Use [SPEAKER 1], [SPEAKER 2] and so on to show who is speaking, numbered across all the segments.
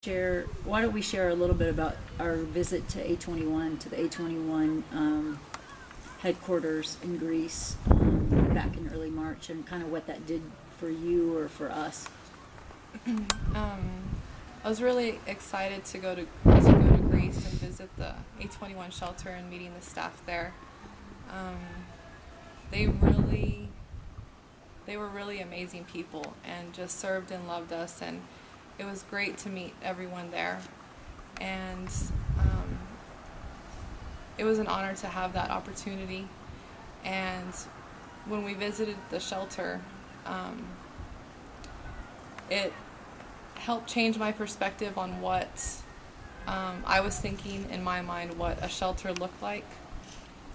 [SPEAKER 1] Why don't we share a little bit about our visit to A21, to the A21 headquarters in Greece back in early March, and kind of what that did for you or for us?
[SPEAKER 2] I was really excited to go to Greece and visit the A21 shelter and meeting the staff there. They really they were really amazing people and just served and loved us, and it was great to meet everyone there. And it was an honor to have that opportunity. And when we visited the shelter, it helped change my perspective on what I was thinking in my mind what a shelter looked like.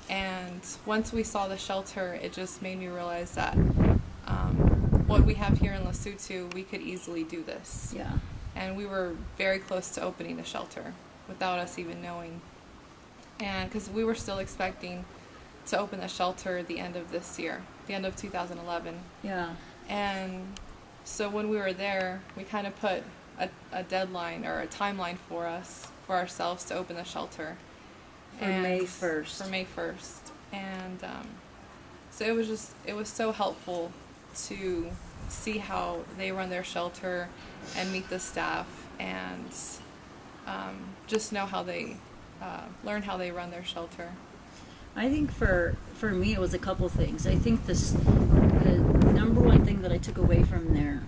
[SPEAKER 2] And once we saw the shelter, it just made me realize that what we have here in Lesotho, we could easily do this.
[SPEAKER 1] Yeah.
[SPEAKER 2] And we were very close to opening the shelter without us even knowing. And because we were still expecting to open the shelter at the end of this year, the end of 2011.
[SPEAKER 1] Yeah.
[SPEAKER 2] And so when we were there, we kind of put a deadline or a timeline for ourselves to open the shelter.
[SPEAKER 1] For May 1st.
[SPEAKER 2] For May 1st. And so it was so helpful to see how they run their shelter and meet the staff and just know how they learn how they run their shelter.
[SPEAKER 1] I think for me it was a couple things. I think the number one thing that I took away from there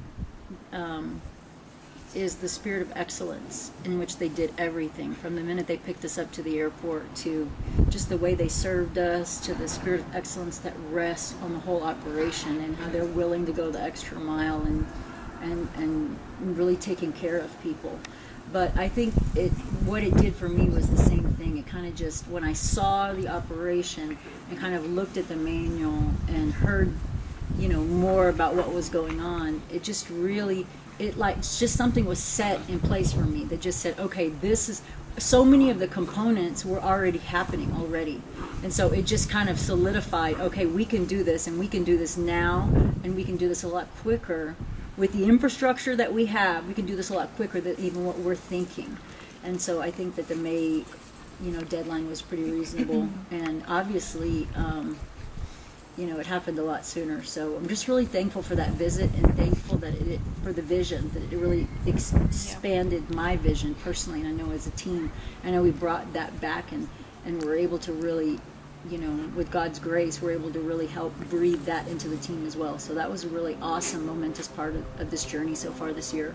[SPEAKER 1] is the spirit of excellence in which they did everything, from the minute they picked us up to the airport to just the way they served us, to the spirit of excellence that rests on the whole operation, and how they're willing to go the extra mile and really taking care of people. But I think what it did for me was the same thing. It kind of just, when I saw the operation and kind of looked at the manual and heard, more about what was going on, it just really, just something was set in place for me that just said, okay, so many of the components were already happening already. And so it just kind of solidified, okay, we can do this, and we can do this now, and we can do this a lot quicker. With the infrastructure that we have, we can do this a lot quicker than even what we're thinking. And so I think that the May, deadline was pretty reasonable. And obviously, it happened a lot sooner. So I'm just really thankful for that visit, and thankful that for the vision, that it really expanded my vision personally. And I know as a team, I know we brought that back, and we're able to really, with God's grace, we're able to really help breathe that into the team as well. So that was a really awesome, momentous part of this journey so far this year.